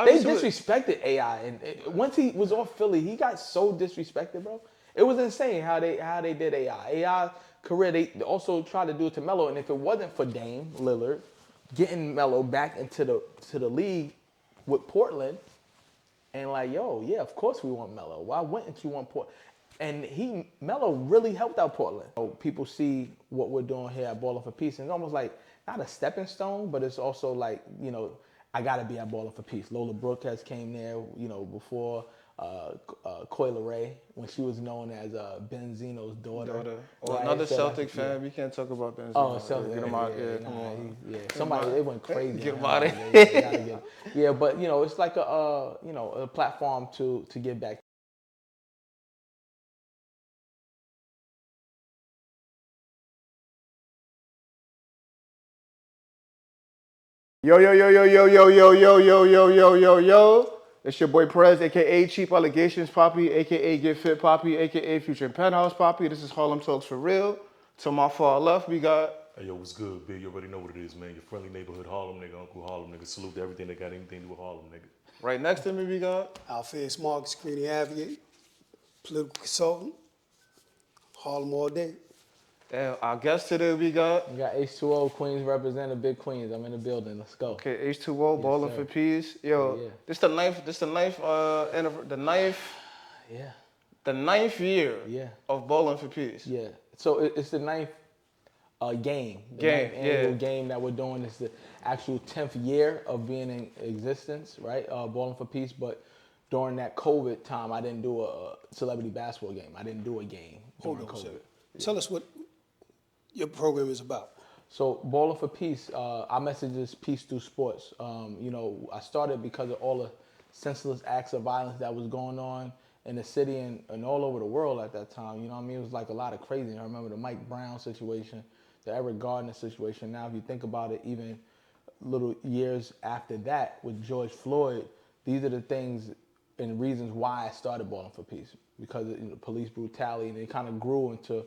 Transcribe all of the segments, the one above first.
They disrespected AI, and once he was off Philly, he got so disrespected, bro. It was insane how they did AI. AI career, they also tried to do it to Melo, and if it wasn't for Dame Lillard getting Melo back into the league with Portland, and like, yo, yeah, of course we want Melo. Why wouldn't you want Portland? And Melo really helped out Portland. So people see what we're doing here at Ballin for Peace, and it's almost like not a stepping stone, but it's also like, I gotta be at Ballin for Peace. Lola Brooke has came there, before Coi Leray, when she was known as Benzino's daughter. Right? Another so Celtic fan. We can't talk about Benzino. Oh, Celtic. Get him out. Come on. Somebody, they went crazy. Get him out of here. Yeah, but it's like a platform to give back. Yo. It's your boy Perez, aka Cheap Allegations Poppy, aka Get Fit Poppy, aka Future Penthouse Poppy. This is Harlem Talks for Real. To my far left, we got. Hey, yo, what's good, Big? You already know what it is, man. Your friendly neighborhood Harlem nigga, Uncle Harlem nigga. Salute to everything that got anything to do with Harlem nigga. Right next to me, we got. Alpheus Mark, security advocate, political consultant, Harlem all day. Damn, our guest today we got. We got H2O Queens representing Big Queens. I'm in the building. Let's go. Okay, H2O, yes, Ballin for Peace. Yo, yeah. This the ninth year of Ballin for Peace. Yeah. So it's the ninth game. Ninth annual game that we're doing. It's the actual 10th year of being in existence, right? Ballin for Peace. But during that COVID time, I didn't do a celebrity basketball game. I didn't do a game during COVID. Tell us what your program is about. So Ballin for Peace, our message is peace through sports. I started because of all the senseless acts of violence that was going on in the city and all over the world at that time. You know what I mean? It was like a lot of crazy. I remember the Mike Brown situation, the Eric Gardner situation. Now, if you think about it, even little years after that with George Floyd, these are the things and reasons why I started Ballin for Peace, because of police brutality, and it kind of grew into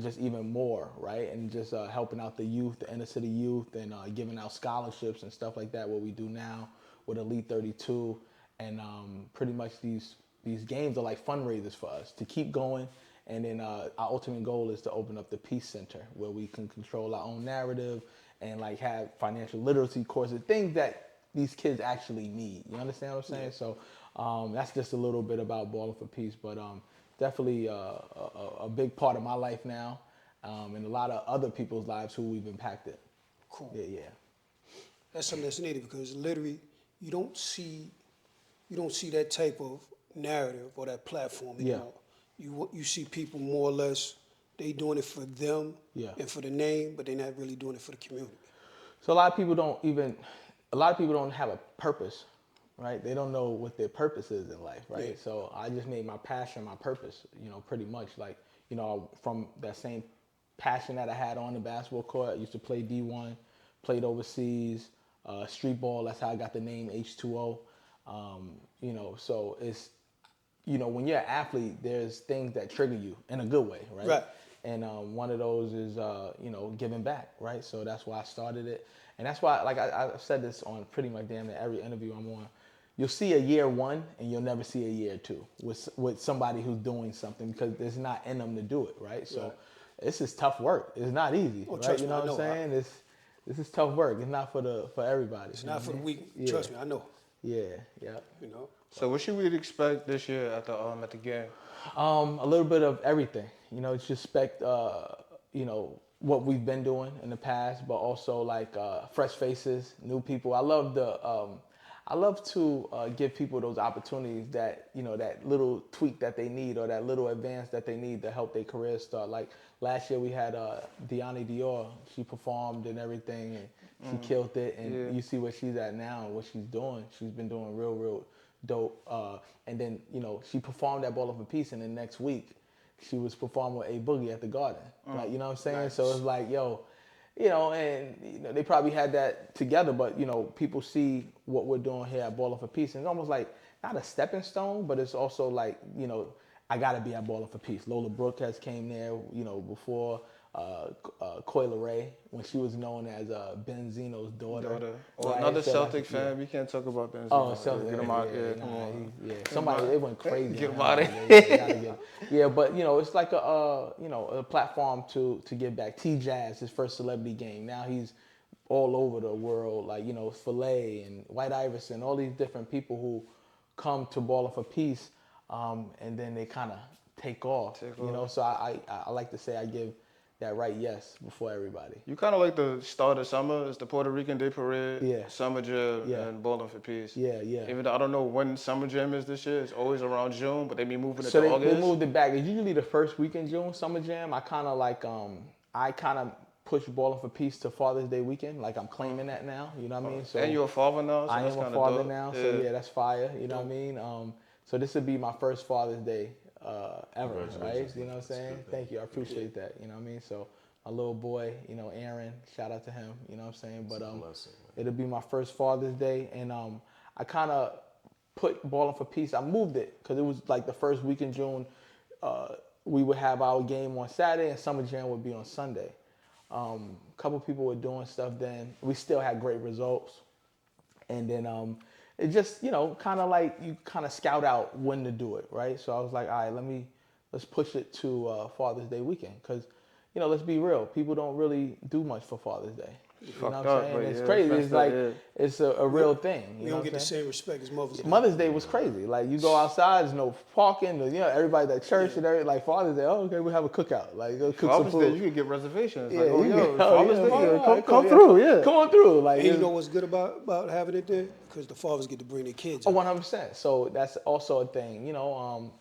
just even more, right? And just helping out the youth, the inner city youth, and giving out scholarships and stuff like that, what we do now with Elite 32. And pretty much these games are like fundraisers for us to keep going. And then our ultimate goal is to open up the Peace Center, where we can control our own narrative and like have financial literacy courses, things that these kids actually need. You understand what I'm saying? So that's just a little bit about Ballin for Peace. But definitely a big part of my life now, and a lot of other people's lives who we've impacted. Cool. Yeah. That's something that's needed, because literally you don't see that type of narrative or that platform anymore. You see people more or less, they doing it for them and for the name, but they're not really doing it for the community. So a lot of people don't have a purpose. Right? They don't know what their purpose is in life, right? Yeah. So I just made my passion my purpose, pretty much. Like, from that same passion that I had on the basketball court, I used to play D1, played overseas, street ball, that's how I got the name H2O. So it's, when you're an athlete, there's things that trigger you in a good way, right? Right. And one of those is, giving back, right? So that's why I started it. And that's why, like I've said this on pretty much damn near every interview I'm on. You'll see a year one, and you'll never see a year two with somebody who's doing something, because it's not in them to do it, right? So this is tough work. It's not easy, right? You know what I'm saying? This is tough work. It's not for everybody. It's not for the weak. Yeah. Trust me, I know. Yeah. So what should we expect this year at the game? A little bit of everything. Just expect what we've been doing in the past, but also like fresh faces, new people. I love to give people those opportunities that, that little tweak that they need, or that little advance that they need to help their career start. Like last year we had Deani Dior. She performed and everything, and she killed it. And you see where she's at now and what she's doing. She's been doing real dope. And then, she performed at Ballin for Peace, and then next week she was performing with A Boogie at the Garden. Like, you know what I'm saying? Nice. So it's like, they probably had that together, but, people see what we're doing here at Ballin for Peace. And it's almost like not a stepping stone, but it's also like, I got to be at Ballin for Peace. Lola Brooke has came there, before Coyle Ray when she was known as Benzino's daughter. Or Right? another So Celtic that's- fan. We can't talk about Benzino. Oh, Celtic. Get him out. Yeah, Come on. Somebody, they went crazy. Get on him out of like, here. they gotta get- yeah, but it's like a platform to give back. T-Jazz, his first celebrity game. Now he's all over the world, like Filet and White Iverson, all these different people who come to Ballin for Peace, and then they kind of take off. So I like to say I give that right yes before everybody. You kind of like the start of summer. It's the Puerto Rican Day Parade, Yeah. Summer Jam, Yeah. and Ballin for Peace. Yeah. Even though I don't know when Summer Jam is this year. It's always around June, but they be moving it So to they August. moved it back. It's usually the first week in June, Summer Jam. I kind of push Ballin for Peace to Father's Day weekend. Like I'm claiming that now. You know what I mean? So And you're a father now, so I that's am a kinda father dope. now, so yeah, that's fire. You know what I mean? So this would be my first Father's Day ever, right? Congratulations, You know what I'm saying? Thank you. I appreciate that. You know what I mean? So my little boy, Aaron, shout out to him. You know what I'm saying? But blessing, it'll be my first Father's Day, and I kind of put Ballin for Peace. I moved it because it was like the first week in June. We would have our game on Saturday, and Summer Jam would be on Sunday. A couple people were doing stuff then. We still had great results. And then it just, kind of like you kind of scout out when to do it, right? So I was like, all right, let's push it to Father's Day weekend. Because, let's be real. People don't really do much for Father's Day. You know what I'm saying? It's crazy. It's like, it's a real thing. We don't get the same respect as Mother's Day. Mother's Day was crazy. Like you go outside, there's no parking. Everybody at church and everything. Like Father's Day, okay, we have a cookout. Like go cook Father's some Day, food. you could get reservations. Yeah, Like, you get- Father's Day, come yeah. through, yeah. Come on through. Like And you know what's good about having it there? Because the fathers get to bring their kids. Oh, out. 100%. So that's also a thing,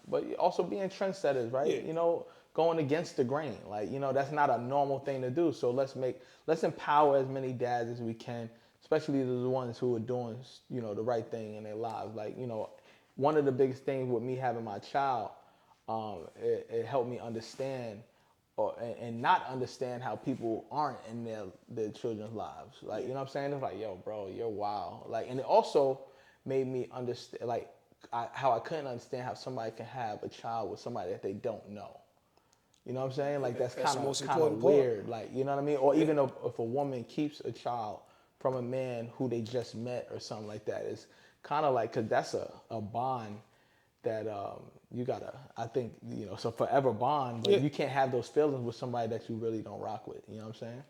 but also being trendsetters, right? Yeah. Going against the grain. Like, that's not a normal thing to do. So let's empower as many dads as we can, especially the ones who are doing, the right thing in their lives. Like, one of the biggest things with me having my child, it helped me understand and not understand how people aren't in their children's lives. Like, you know what I'm saying? It's like, yo, bro, you're wild. Like, and it also made me understand, like, how I couldn't understand how somebody can have a child with somebody that they don't know. You know what I'm saying? Like, that's the kind most of important part. weird. Like, you know what I mean? Or even if a woman keeps a child from a man who they just met or something like that, it's kind of like, because that's a bond that you gotta, I think, it's a forever bond, but you can't have those feelings with somebody that you really don't rock with. You know what I'm saying?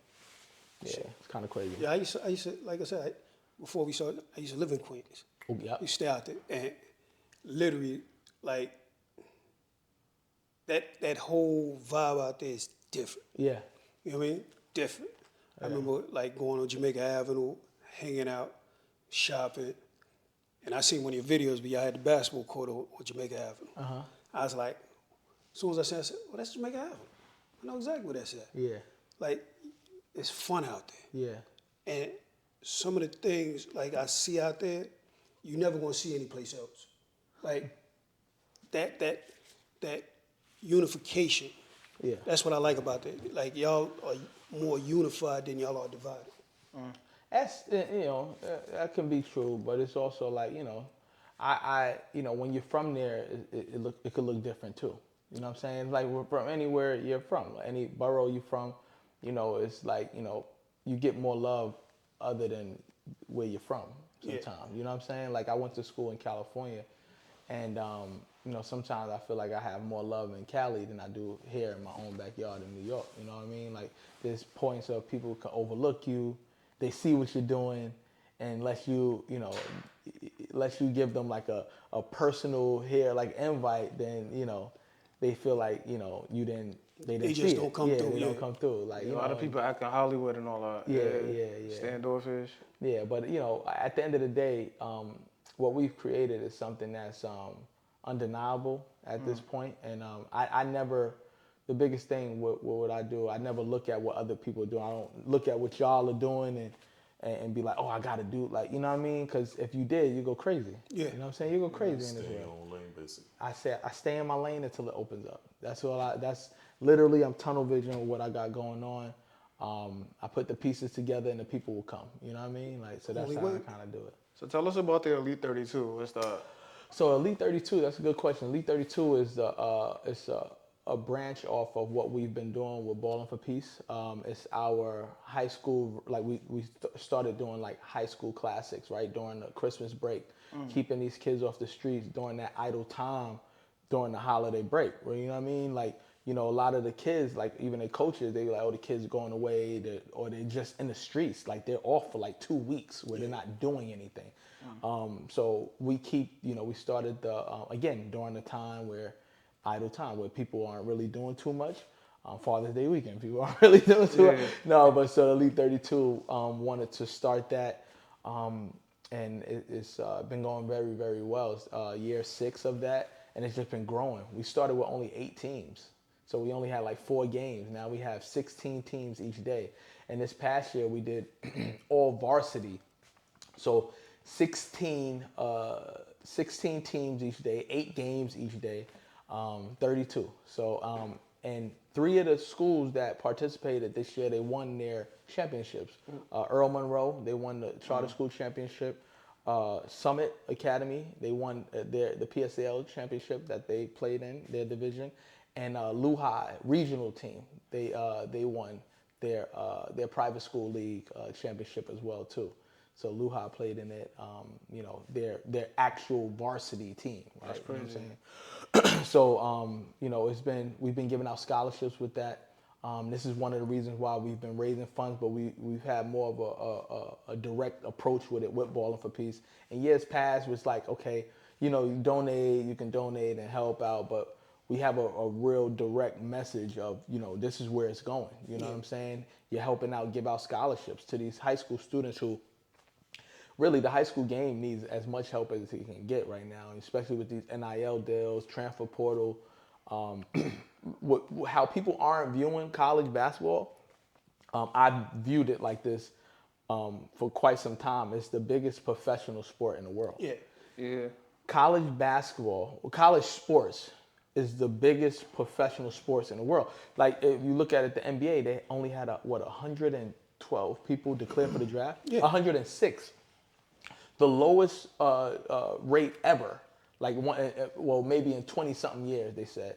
Yeah, it's kind of crazy. Yeah, I used to, like I said, before we started, I used to live in Queens. Oh, yep. You stay out there, and literally, like, that whole vibe out there is different. Yeah. You know what I mean? Different. I remember, like, going on Jamaica Avenue, hanging out, shopping, and I seen one of your videos, but y'all had the basketball court on Jamaica Avenue. I was like, as soon as I said, well, that's Jamaica Avenue. I know exactly where that's at. Yeah. Like, it's fun out there. Yeah. And some of the things, like, I see out there, you never gonna see anyplace else. Like, that unification. Yeah. That's what I like about that. Like, y'all are more unified than y'all are divided. That's that can be true, but it's also like I when you're from there, it could look different too. You know what I'm saying? Like we're from anywhere you're from, any borough you're from, it's like you get more love other than where you're from sometimes. You know what I'm saying? Like I went to school in California, and sometimes I feel like I have more love in Cali than I do here in my own backyard in New York. You know what I mean? Like there's points of people can overlook you. They see what you're doing, and unless you give them like a personal like invite, then they feel like you didn't. They just don't come through. They don't come through. Like A lot of people act in Hollywood and all that. Yeah. Standoffish. Yeah, but at the end of the day, what we've created is something that's undeniable at this point, and I never. The biggest thing with what I do, I never look at what other people do. I don't look at what y'all are doing and be like, oh, I got to do you know what I mean? Because if you did, you go crazy. Yeah. You know what I'm saying? You go crazy in this Stay in your world. own lane, basically. I stay in my lane until it opens up. That's literally, I'm tunnel vision with what I got going on. I put the pieces together and the people will come. You know what I mean? Like, so that's how I kind of do it. So tell us about the Elite 32. What's that? So Elite 32, that's a good question. Elite 32 is a branch off of what we've been doing with Ballin for Peace. It's our high school, like we started doing like high school classics, right, during the Christmas break, keeping these kids off the streets during that idle time during the holiday break. You know what I mean? Like, you know, a lot of the kids, like even the coaches, they like, oh, the kids are going away, or they're just in the streets, like they're off for like 2 weeks where they're not doing anything. So we keep, you know, we started again, during the time where idle time where people aren't really doing too much. Father's Day weekend, people aren't really doing too much. No, but so Elite 32 wanted to start that, and it's been going very, very well. It's year 6 of that, and it's just been growing. We started with only 8 teams, so we only had like 4 games. Now we have 16 teams each day, and this past year we did all varsity, so 16 teams each day, 8 games each day. 32. So, and 3 of the schools that participated this year, they won their championships. Earl Monroe, they won the charter school championship. Summit Academy, they won the PSAL championship that they played in their division. And Lehigh regional team, they won their private school league championship as well too. So Lehigh played in it, you know, their actual varsity team. Right? That's crazy. You know what I'm saying? So, you know, we've been giving out scholarships with that. This is one of the reasons why we've been raising funds, but we've had more of a direct approach with it with Ballin for Peace. In years past, it was like, okay, you know, you can donate and help out, but we have a real direct message of, you know, this is where it's going. You know what I'm saying? You're helping out, give out scholarships to these high school students who, really, the high school game needs as much help as it can get right now, especially with these NIL deals, transfer portal, how people aren't viewing college basketball. I've viewed it like this for quite some time. It's the biggest professional sport in the world. Yeah. College basketball, college sports is the biggest professional sports in the world. Like, if you look at it, the NBA, they only had, 112 people declared for the draft? Yeah. 106. The lowest rate ever, like maybe in 20-something years, they said.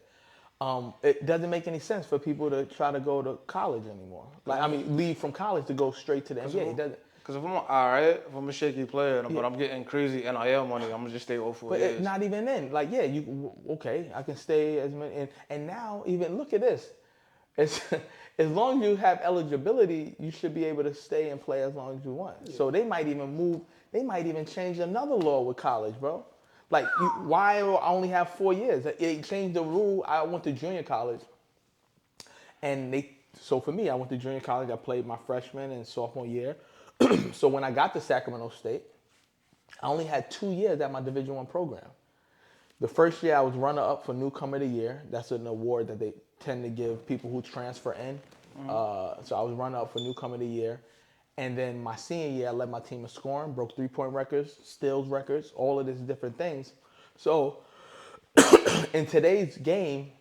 It doesn't make any sense for people to try to go to college anymore. Like, I mean, leave from college to go straight to the NBA. It doesn't. Because if I'm a shaky player, but I'm getting crazy NIL money, I'm gonna just stay over 4 years. Not even then. Like, yeah, okay, I can stay as many. And now, even look at this. It's, as long as you have eligibility, you should be able to stay and play as long as you want. Yeah. So they might even move. They might even change another law with college, bro. Like, why I only have 4 years? They changed the rule. I went to junior college, and so for me, I went to junior college. I played my freshman and sophomore year. So when I got to Sacramento State, I only had 2 years at my Division I program. The first year I was runner-up for Newcomer of the Year. That's an award that they tend to give people who transfer in. So I was runner-up for Newcomer of the Year. And then my senior year, I led my team in scoring, broke 3-point records, steals records, all of these different things. So in today's game,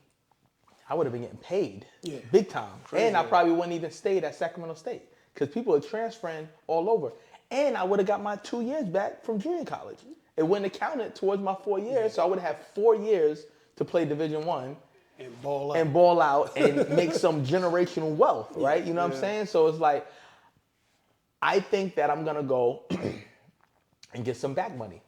I would have been getting paid big time. Crazy. And I probably wouldn't even stayed at Sacramento State because people are transferring all over. And I would have got my 2 years back from junior college. It wouldn't have counted towards my 4 years, so I would have 4 years to play Division I. And ball out. And make some generational wealth, right? You know what I'm saying? So it's like, I think that I'm going to go and get some back money.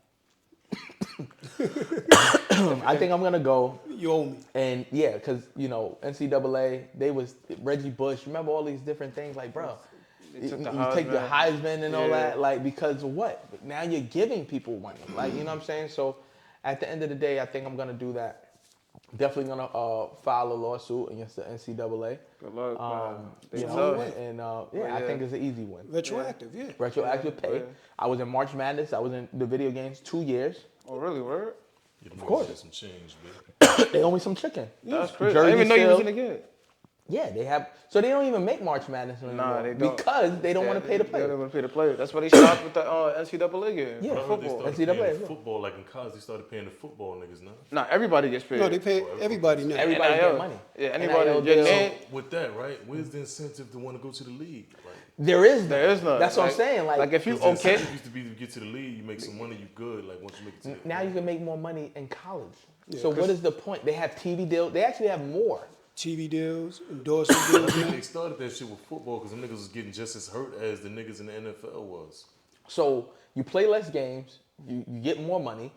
I think I'm going to go. You owe me. And yeah, because, you know, NCAA, they was Reggie Bush. Remember all these different things? Like, bro, you take the Heisman and all that. Like, because of what? Now you're giving people money. Like, you know what I'm saying? So at the end of the day, I think I'm going to do that. Definitely gonna file a lawsuit against the NCAA. Good luck, man. I think it's an easy win. Retroactive, Retroactive pay. I was in March Madness. I was in the video games 2 years. Oh, really? Word? Of course. Some change, man. They owe me some chicken. That's crazy. Jersey I didn't even know you was sale. in the game. Yeah, they have. So they don't even make March Madness anymore. Nah, they don't. Because they don't want to pay the players. They don't want to pay the players. That's why they stopped with the NCAA game. Yeah, football. NCAA. Football, like in college, they started paying the football niggas now. Nah, everybody gets paid. No, they pay everybody now. Everybody get money. Yeah, anybody get So with that, right? Where's the incentive to want to go to the league? Like, there is none. That's what like, I'm saying. Like if you the incentive used to be to get to the league, you make some money, you good. Like once you make it to the now you can make more money in college. Yeah, So what is the point? They have TV deals. They actually have more. TV deals, endorsement I deals. think they started that shit with football because them niggas was getting just as hurt as the niggas in the NFL was. So you play less games, you get more money,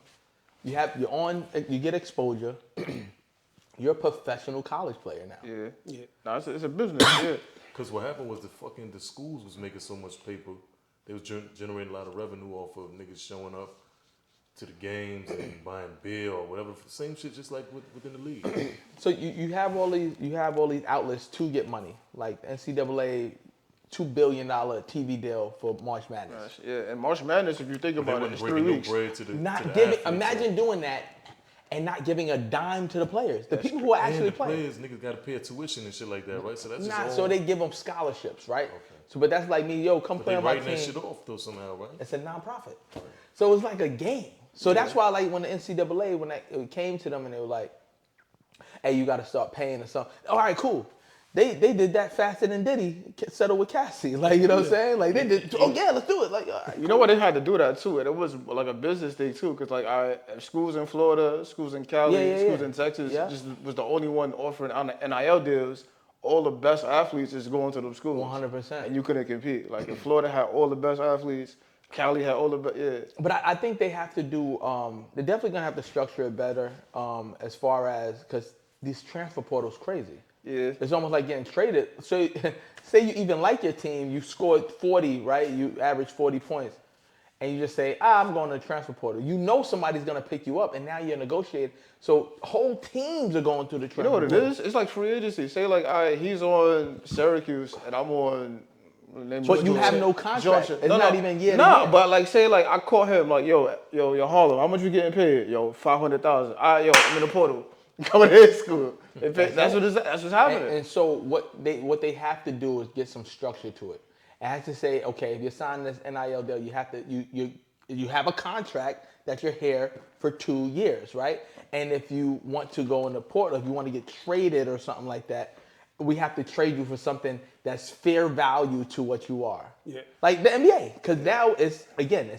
you get exposure. You're a professional college player now. Yeah. No, it's a business. Yeah. Because what happened was the schools was making so much paper, they was generating a lot of revenue off of niggas showing up to the games and buying beer or whatever. Same shit, just like within the league. So you have all these outlets to get money, like NCAA $2 billion TV deal for March Madness. Yeah, and March Madness, if you think They about it, wasn't it's 3 breaking no weeks. bread to the athletes, Imagine doing that and not giving a dime to the players, the people who are actually and the playing. players, niggas got to pay a tuition and shit like that, right? So that's just Nah, all. so they give them scholarships, right? So, but that's like me, come but play they on my writing team. that shit off though somehow, right? It's a nonprofit. So it's like a game. So that's why, like, when the NCAA, it came to them and they were like, hey, you got to start paying or something. All right, cool. They did that faster than Diddy settled with Cassie. Like, you know what I'm saying? Like, they did, let's do it. Like, all right, You know what? They had to do that too, and it was like a business thing too, because like schools in Florida, schools in Cali, schools in Texas, just was the only one offering on the NIL deals. All the best athletes is going to those schools. 100%. And you couldn't compete. Like if Florida had all the best athletes, Cali had all the best. Yeah. But I think they have to do, they're definitely going to have to structure it better as far as, because these transfer portals crazy. Yeah. It's almost like getting traded. So say you even like your team, you scored 40, right? You average 40 points. And you just say, I'm going to the transfer portal. You know somebody's going to pick you up, and now you're negotiating. So whole teams are going through the transfer portal. You know what it is? It's like free agency. Say like, all right, he's on Syracuse, and I'm on... But you have no contract. Georgia. It's not even year to No, year. but like say like I call him like, yo, Harlem, how much you getting paid? Yo, 500,000. All right, yo, I'm in the portal. Coming to his school. That's what's happening. And so what they have to do is get some structure to it. It has to say, okay, if you're signing this NIL deal, you have to you have a contract that you're here for 2 years, right? And if you want to go in the portal, if you want to get traded or something like that, we have to trade you for something that's fair value to what you are. Yeah. Like the NBA, because now it's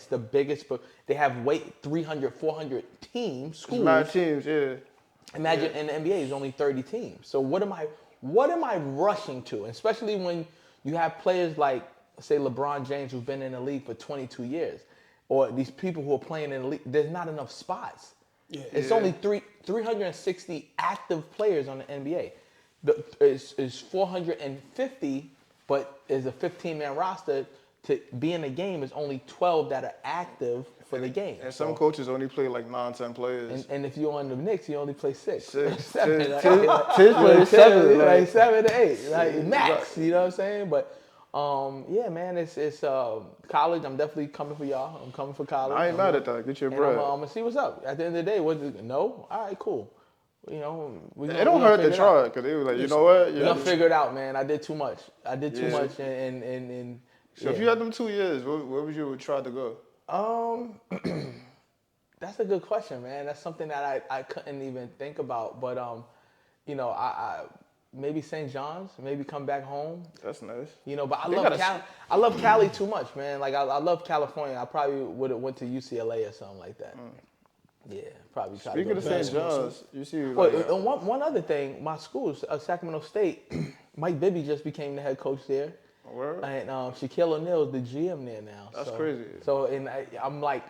the biggest, but they have 300, 400 teams, schools. 9 teams, yeah. Imagine in the NBA, there's only 30 teams. So what am I rushing to? Especially when you have players like, say, LeBron James, who's been in the league for 22 years, or these people who are playing in the league. There's not enough spots. Yeah. It's only 360 active players on the NBA. It's 450, but is a 15-man roster. To be in the game is only 12 that are active for the game. And some coaches only play like 9, 10 players. And if you're on the Knicks, you only play 6. 7 10 players, 7. like 7 to 8, like max. You know what I'm saying? But yeah, man, it's college. I'm definitely coming for y'all. I'm coming for college. I ain't mad at that. Get your And bread. I'm gonna see what's up. At the end of the day, no? All right, cool. You know, It don't hurt to try because they were like, you know what? We're gonna figure it out, man. I did too much. And So if you had them 2 years, where would you try to go? That's a good question, man. That's something that I couldn't even think about. But you know, I maybe St. John's, maybe come back home. That's nice. You know, but I love Cali too much, man. Like I love California. I probably would have went to UCLA or something like that. Yeah, probably. Speaking of St. John's, you see. Well, and one other thing, my school, Sacramento State, Mike Bibby just became the head coach there. Word? And Shaquille O'Neal is the GM there now. That's crazy. So I'm like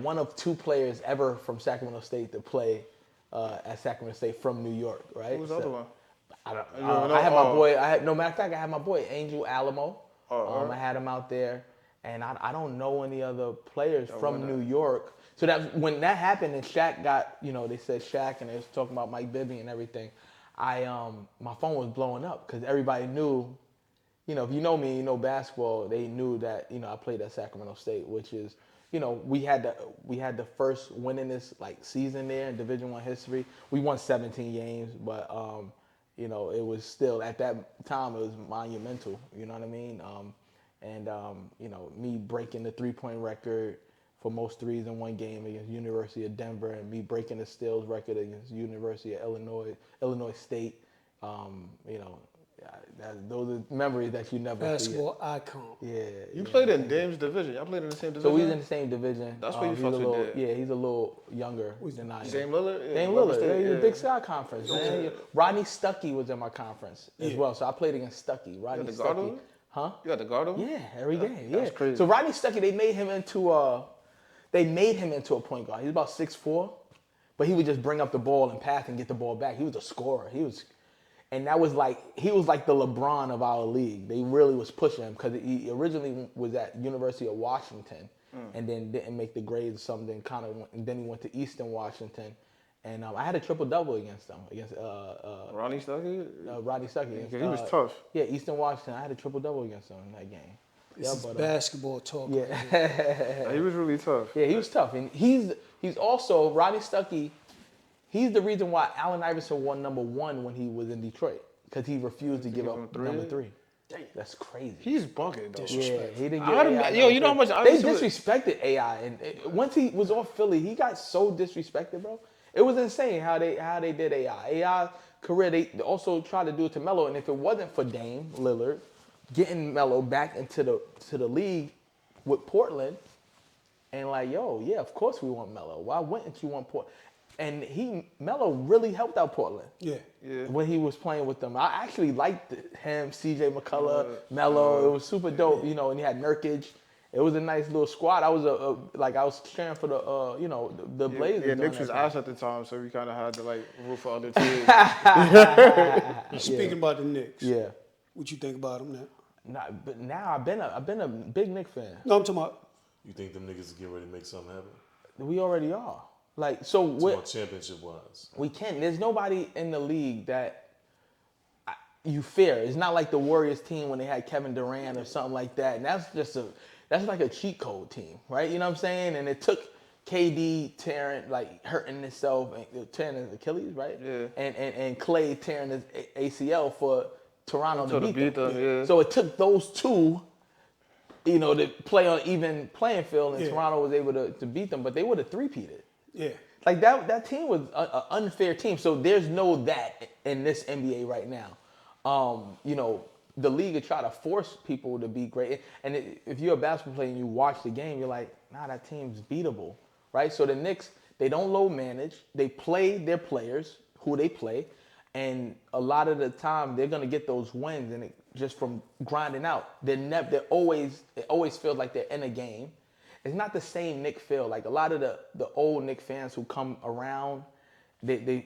one of 2 players ever from Sacramento State to play at Sacramento State from New York, right? Who's the other one? I don't. I had my boy. No matter of fact, I had my boy Angel Alamo. I had him out there, and I don't know any other players from New York. So that when that happened and Shaq got, they said Shaq and they was talking about Mike Bibby and everything, my phone was blowing up because everybody knew, if you know me, you know basketball, they knew that, I played at Sacramento State, which is, we had the first winningest season there in Division I history. We won 17 games, but it was still at that time it was monumental. You know what I mean? Me breaking the 3-point record for most threes in one game against University of Denver, and me breaking the steals record against University of Illinois State. Those are memories that you never Basketball icon. forget. Yeah. You played in Dame's division. Y'all played in the same division. So we was in the same division. That's where you he's fucked a with little, Dame. yeah, he's a little younger than I am. Dame Lillard? Yeah, Dame Rubber Lillard. State, He's a yeah. Big Sky Conference, man. Yeah. Rodney Stuckey was in my conference as Yeah. well. So I played against Stuckey. Rodney the guard Stuckey. him? Huh? You got the guard him? Yeah, every game. Yeah. That's crazy. So Rodney Stuckey, they made him into a point guard. He's about 6'4", but he would just bring up the ball and pass and get the ball back. He was a scorer. And he was like the LeBron of our league. They really was pushing him because he originally was at University of Washington and then didn't make the grades or something. And then he went to Eastern Washington, and I had a triple-double against him Ronnie Stuckey? Rodney Stuckey. He was tough. Yeah, Eastern Washington. I had a triple-double against him in that game. This is basketball talk. Yeah. He was really tough. Yeah, he was tough, and he's also Rodney Stuckey. He's the reason why Allen Iverson won #1 when he was in Detroit because he refused to give him up three? number 3. That's crazy. He's bugging, though. Yeah, he didn't I get done- AI. yo, you know how much they Iverson- disrespected AI, and once he was off Philly, he got so disrespected, bro. It was insane how they did AI. AI career, they also tried to do it to Melo, and if it wasn't for Dame Lillard getting Melo back into the league with Portland, and like, yo, yeah, of course we want Melo. Why wouldn't you want Portland? And Melo really helped out Portland. Yeah. When he was playing with them. I actually liked him, CJ McCullough, Melo. It was super dope, you know, and he had Nurkic. It was a nice little squad. I was I was cheering for the Blazers. Yeah, during Knicks that was time. ass at the time, so we kind of had to like root for other teams. Speaking about the Knicks, Yeah. what you think about them now? But now I've been a big Knicks fan. No, I'm talking about. You think them niggas is getting ready to make something happen? We already are. Like, so Talking championship wise. we can't. There's nobody in the league that you fear. It's not like the Warriors team when they had Kevin Durant or something like that. And that's like a cheat code team, right? You know what I'm saying? And it took KD hurting himself, tearing his Achilles, right? Yeah. And Clay tearing his ACL for Toronto to beat them. yeah. So it took those two, you know, to play on even playing field, and Yeah. Toronto was able to beat them, but they would have three-peated. Yeah. Like that team was an unfair team. So there's no that in this NBA right now. You know, the league would try to force people to be great. And if you're a basketball player and you watch the game, you're like, nah, that team's beatable, right? So the Knicks, they don't low manage. They play their players, who they play. And a lot of the time, they're going to get those wins and just from grinding out. It always feels like they're in a game. It's not the same Knick feel. Like a lot of the old Knick fans who come around, they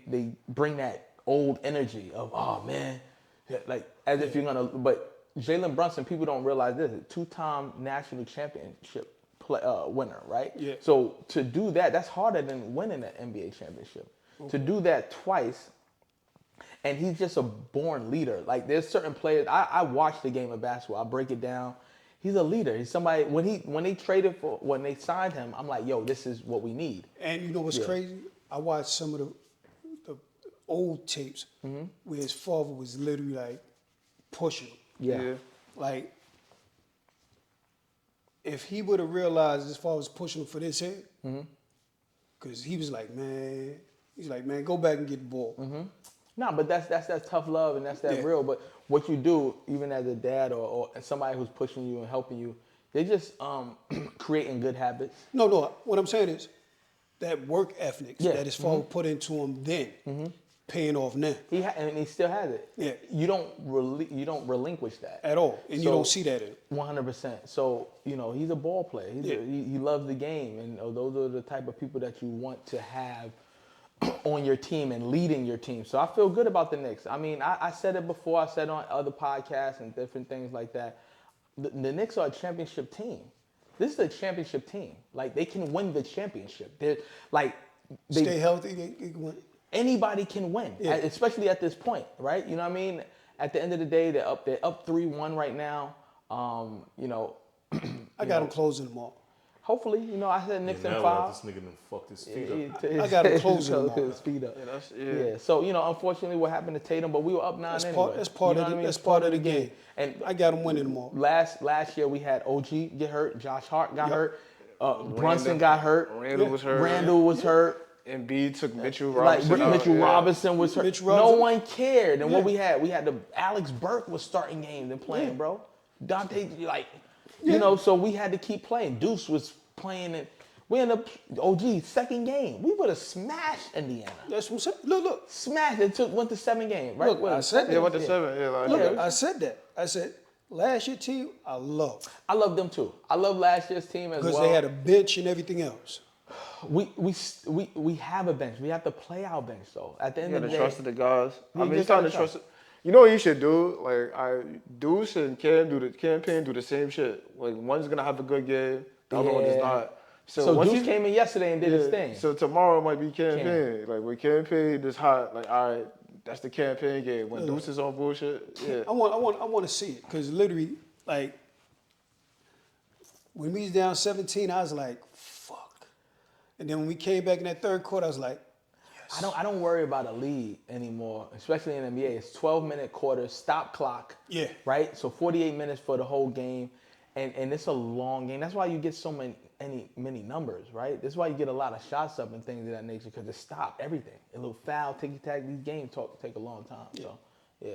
bring that old energy of, oh man, like as if you're gonna. But Jalen Brunson, people don't realize this, a 2-time national championship winner, right? Yeah. So to do that, that's harder than winning an NBA championship. To do that twice, and he's just a born leader. Like there's certain players. I watch the game of basketball. I break it down. He's a leader. He's somebody. When they signed him, I'm like, yo, this is what we need. And you know what's crazy? I watched some of the old tapes where his father was literally like pushing him. Yeah. Like, if he would have realized his father was pushing him for this head, because he was like, man, go back and get the ball. No, but that's tough love and that's that real. But what you do, even as a dad or somebody who's pushing you and helping you, they're just creating good habits. No. What I'm saying is that work ethic that his father Mm-hmm. put into him then, paying off now And he still has it. Yeah. You don't relinquish that at all, and you So- don't see that in him. 100%. So he's a ball player. He loves the game, and those are the type of people that you want to have on your team and leading your team. So I feel good about the Knicks. I mean, I said it before. I said on other podcasts and different things like that. The Knicks are a championship team. This is a championship team. Like, they can win the championship. They're like, Stay healthy, they can win. anybody can win, especially at this point, right? You know what I mean? At the end of the day, they're up 3-1 right now. I got them closing them all. Hopefully, I said Knicks in Now 5. this nigga done fucked his feet up. I got him closing them all. His feet up. Yeah. So unfortunately, what happened to Tatum? But we were up 9 anyway. That's part of the game. And I got them winning them all. last year we had OG get hurt, Josh Hart got hurt, Brunson got hurt, Randall was hurt. Randall was hurt. And B took Mitchell Like Robinson. Mitchell Robinson was hurt. Mitchell No Robinson. one cared. And what we had the Alex Burke was starting games and playing, bro. Dante, you know, so we had to keep playing. Deuce was playing it. We ended up, second game. We would have smashed Indiana. That's what I'm saying. Look. Smashed. Went to 7 games, right? Look, I said Yeah, went to 7. Yeah, like, Look, I said that. I said, last year team, I love. I love them too. I love last year's team as well. Because they had a bench and everything else. We have a bench. We have to play our bench though. At the end of the day, trust the guys. I mean, just he's starting to gotta trust it. You know what you should do? Like, Deuce and Cam do the same shit. Like, one's gonna have a good game, the other one is not. So once Deuce came in yesterday and did his thing. So tomorrow might be campaign. Like when campaign is hot, like all right, that's the campaign game. When Deuce is on bullshit, yeah. I want to see it because literally, like, when we was down 17, I was like, fuck. And then when we came back in that third quarter, I was like, yes. I don't worry about a lead anymore, especially in the NBA. It's 12-minute quarters, stop clock. Yeah. Right? So 48 minutes for the whole game. And it's a long game. That's why you get so many numbers, right? That's why you get a lot of shots up and things of that nature, because it stopped everything. A little foul, ticky-tack, these games take a long time. Yeah. So, yeah.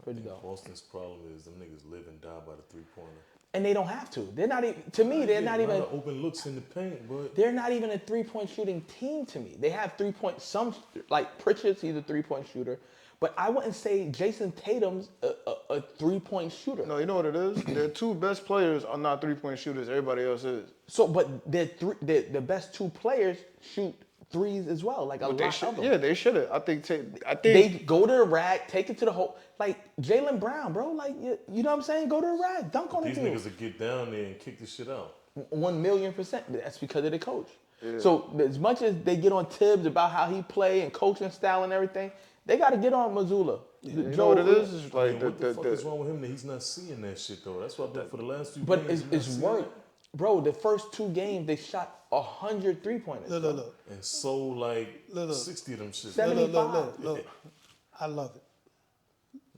Pretty dope. Boston's problem is them niggas live and die by the three-pointer. And they don't have to. They're not even, to me, they're not even. Open looks in the paint, but they're not even a three-point shooting team to me. They have 3-point, some, like Pritchard's, he's a 3-point shooter. But I wouldn't say Jason Tatum's a 3-point shooter. No, you know what it is? Their 2 best players are not 3-point shooters. Everybody else is. So, but the best 2 players shoot threes as well. Like a lot of them. Yeah, they should have. I think they go to the rack, take it to the hole. Like Jaylen Brown, bro. Like you know what I'm saying? Go to the rack, dunk on the these dude. niggas will get down there and kick the shit out. 1,000,000%. That's because of the coach. Yeah. So as much as they get on Tibbs about how he play and coaching style and everything, they got to get on Mazzulla. Yeah, you know what it is? It's like what the fuck is wrong with him that he's not seeing that shit though? That's what for the last 2 but games. But it's work. Bro, the first 2 games, they shot 100 3-pointers. Look. And sold like 60 of them shit. 75. Look. I love it.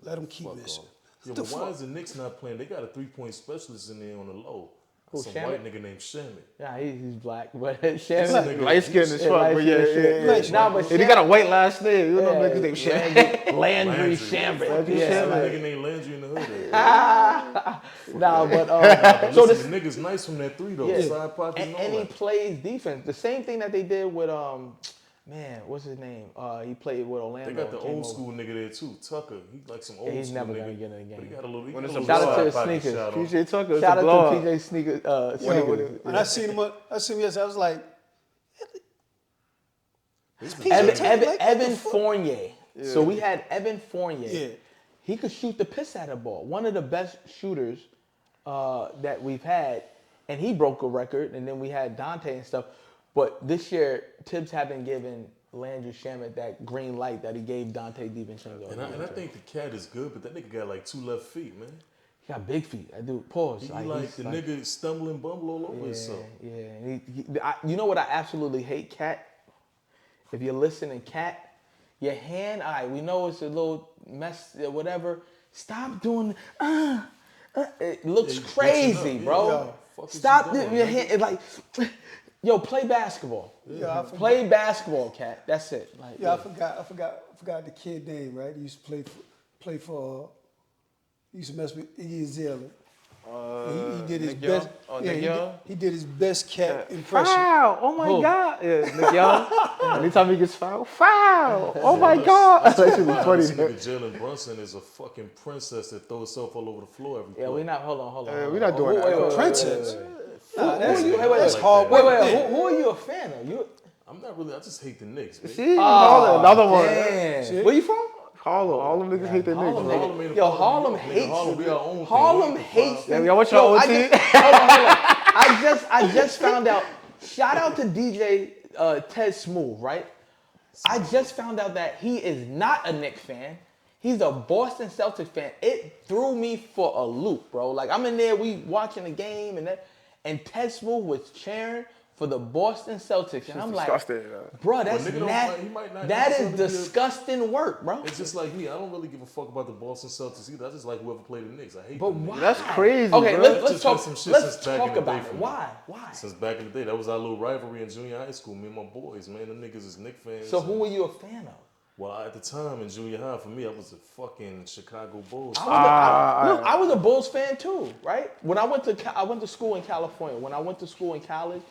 Let them keep missing. Yo, but why is the Knicks not playing? They got a 3-point specialist in there on the low. Some Shamit? white nigga named Shamit. Yeah, he's black, but Shamit. Light skin as fuck, but yeah. Nah, but he got a white last name. You know niggas named Shamit. Landry Shamit. Yeah, some nigga named Landry in the hood. Nah, but so the niggas nice from that 3 though. Yeah. Side pocket and he plays defense. The same thing that they did with what's his name? He played with Orlando. They got the old school nigga there too, Tucker. He's like some old school nigga. He's never gonna get in the game. But he got a little. Shout out to his sneakers. PJ Tucker. Shout out to PJ sneakers. And I seen him yesterday. I was like, Evan Fournier. Yeah. So we had Evan Fournier. Yeah. He could shoot the piss out of the ball. One of the best shooters that we've had, and he broke a record. And then we had Dante and stuff. But this year, Tibbs haven't given Landry Shamit that green light that he gave Dante DiVincenzo. And I think the cat is good, but that nigga got like 2 left feet, man. He got big feet. I do. Pause. He nigga stumbling, bumble all over himself. Yeah. You know what I absolutely hate, Cat? If you're listening, Cat, your hand, all right, we know it's a little mess, whatever. Stop doing, it looks crazy, bro. Stop your hand, it like... Yo, play basketball. Yeah, play basketball, Cat. That's it. Like, I forgot the kid name, right? He used to play for. He used to mess with Iggy Azalea. He did his best. He did his best Cat impression. Foul! Oh my God! Yeah, Nick Young. Anytime he gets foul, foul! Oh my God! That's actually funny. This nigga Jalen Brunson is a fucking princess that throws herself all over the floor every play. Yeah, we not. Hold on. We're not doing that. Princess. That's hard. Wait. Who are you a fan of? I'm not really. I just hate the Knicks. Baby. See, another one. Damn. Where you from? Harlem niggas hate their niggas. Harlem hates. Harlem hates. Yeah, y'all want your own team? Hold on. I just found out. Shout out to DJ Ted Smooth, right? I just found out that he is not a Knicks fan. He's a Boston Celtics fan. It threw me for a loop, bro. Like I'm in there, we watching the game, and Ted Smooth was cheering for the Boston Celtics, and I'm like, disgusting, bro, that's nigga he might not that is necessarily disgusting work, bro. It's just like me. I don't really give a fuck about the Boston Celtics either. I just like whoever played the Knicks. I hate But them. why? That's crazy, Okay, bro. let's Just been talk. some shit Let's since back in talk the about day it. for me. Why? Since back in the day, that was our little rivalry in junior high school. Me and my boys, man, them niggas is Knicks fans. So who were you a fan of? Well, at the time in junior high, for me, I was a fucking Chicago Bulls. I was a Bulls fan too, right? When I went to school in California. When I went to school in college,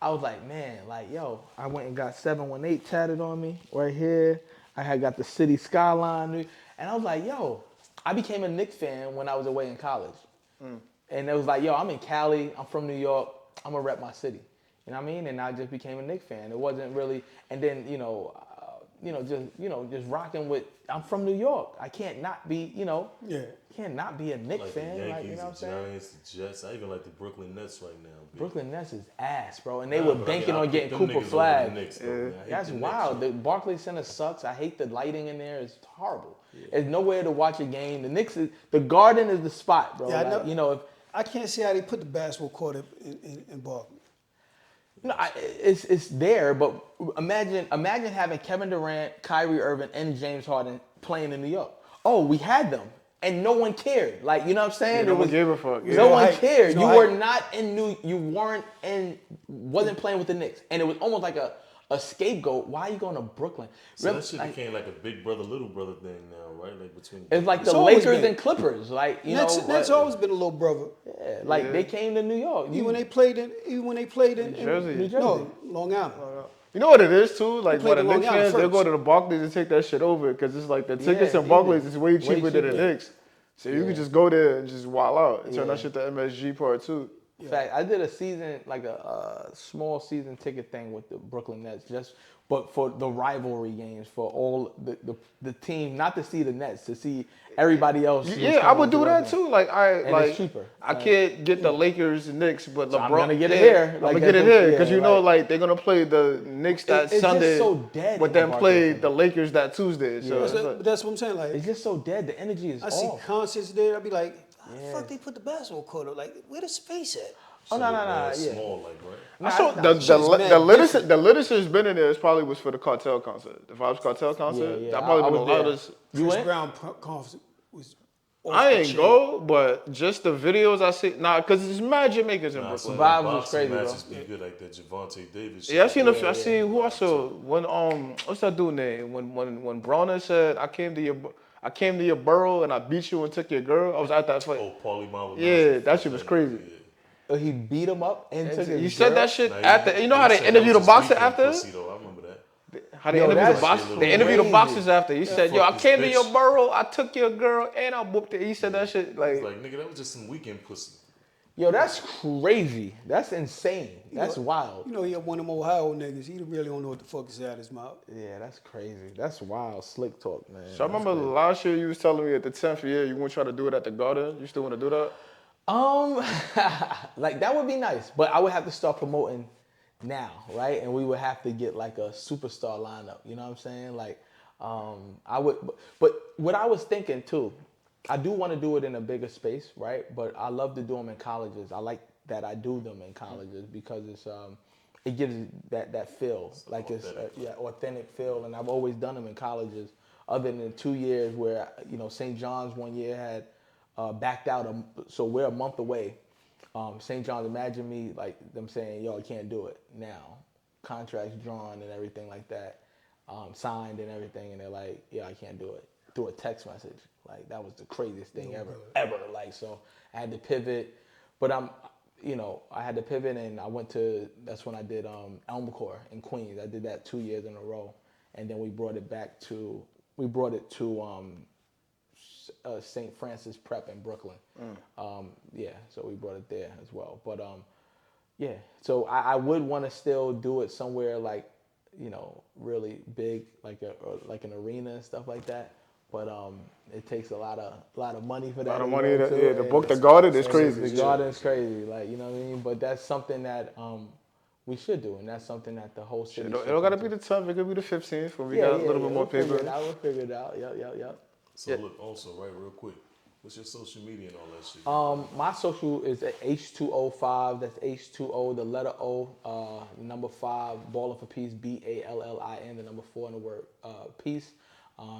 I was like, man, like, yo, I went and got 718 tatted on me right here. I had got the city skyline, and I was like, yo, I became a Knicks fan when I was away in college. And it was like, yo, I'm in Cali, I'm from New York, I'm gonna rep my city. You know what I mean? And I just became a Knicks fan. It wasn't really, and then, just rocking with, I'm from New York. I can't not be, can't not be a Knicks Like fan. the Yankees, Like, you know what I'm the saying? Giants, the Jets. I even like the Brooklyn Nets right now. B. Brooklyn Nets is ass, bro. And they were banking on getting them Cooper niggas over the Flag. Knicks, though, man. I hate That's the Knicks, wild. yo. The Barclay Center sucks. I hate the lighting in there. It's horrible. There's nowhere to watch a game. The Knicks the Garden is the spot, bro. Yeah, I like, know. I can't see how they put the basketball court up in Barclay. No, it's there, but imagine having Kevin Durant, Kyrie Irving, and James Harden playing in New York. Oh, we had them, and no one cared. Like, you know what I'm saying? No one gave a fuck. No one cared. No You hype. were not in wasn't playing with the Knicks, and it was almost like a scapegoat. Why are you going to Brooklyn? So that shit became like a big brother, little brother thing now, right? Like between. It's like It's the always Lakers been. and Clippers, like Nets always been a little brother. they came to New York. Even when they played in Jersey. New Jersey. No, Long Island. You know what it is too? Like played when the the Long Knicks Island fans, they'll first. go to the Barclays and take that shit over because it's like the tickets Yeah, in Barclays easy. is way cheaper than the cheaper. Knicks. So you can just go there and just wild out and turn that shit to MSG Part 2. In fact, I did a season, like a small season ticket thing with the Brooklyn Nets, but for the rivalry games, for all the team, not to see the Nets, to see everybody else. Yeah, I would do that too. Like it's cheaper. I can't get the Lakers and Knicks, but LeBron. I'm gonna get it here. I'm Like, gonna get it here because yeah, like they're gonna play the Knicks that it's just Sunday, so dead but in then the play Barclays the Lakers that Tuesday. So it's like- That's what I'm saying. Like, It's just so dead. The energy is I see off. concerts there. I'd be like, how the fuck they put the basketball court up? Like, where the space at? Oh, no, yeah. Small, like, right? I saw the literature been in there. It probably was for the Cartel concert, the Vibes Cartel concert. Yeah. That probably I been a was lot of there. this. You Chris went? Brown concert was. off I the ain't chain. go, but just the videos I see. Nah, because there's mad Jamaicans in Nah, Brooklyn. some Vibes was boxing crazy, bro. matches be good like that. Javante Davis. shit. Yeah, I seen I see who I saw. When what's that dude name? When Bronner said I came to your borough and I beat you and took your girl. I was at that fight. Oh, Paulie Mall. Yeah, that shit was crazy. He beat him up and took his He said girl? that shit Nah, after. You know how he they said interview that the was boxer his weekend after? pussy, though. I remember that. How they Yo, interview the that's boxers? crazy. They interview the boxers after. He said, "Yo, I fuck came this to your bitch." borough. I took your girl and I whooped it." He said that shit like. Like, nigga, that was just some weekend pussy. Yo, that's crazy. That's insane. That's wild. You know, he one of them Ohio niggas. He really don't know what the fuck is out his mouth. Yeah, that's crazy. That's wild. Slick talk, man. So I remember last year you was telling me at the 10th year you want to try to do it at the Garden. You still want to do that? Like that would be nice, but I would have to start promoting now, right? And we would have to get like a superstar lineup. You know what I'm saying? Like, I would, but what I was thinking too, I do want to do it in a bigger space, right? But I love to do them in colleges. I like that I do them in colleges because it's it gives that feel, like it's authentic feel. And I've always done them in colleges, other than 2 years where St. John's one year had backed out, so we're a month away. St. John's, imagine me like them saying, "Yo, I can't do it now." Contracts drawn and everything like that, signed and everything, and they're like, "Yeah, I can't do it." Through a text message, like that was the craziest thing ever. Like, so I had to pivot, but I had to pivot, and I went to. That's when I did Elmcor in Queens. I did that 2 years in a row, and then we brought it to St. Francis Prep in Brooklyn. So we brought it there as well. But so I would want to still do it somewhere like, really big, like an arena and stuff like that. But it takes a lot of money for that. A lot of money. To book the Garden is crazy. The Garden's crazy, like, you know what I mean. But that's something that we should do, and that's something that the whole city. It don't gotta be the 10th. It could be the 15th when we got a little bit more paper. We'll figure it out. Yep. So look, also, right, real quick, What's your social media and all that shit? My social is at H2O5. That's H2O, the letter O, number 5, Ballin for Peace, Ballin, the number 4 in the word peace.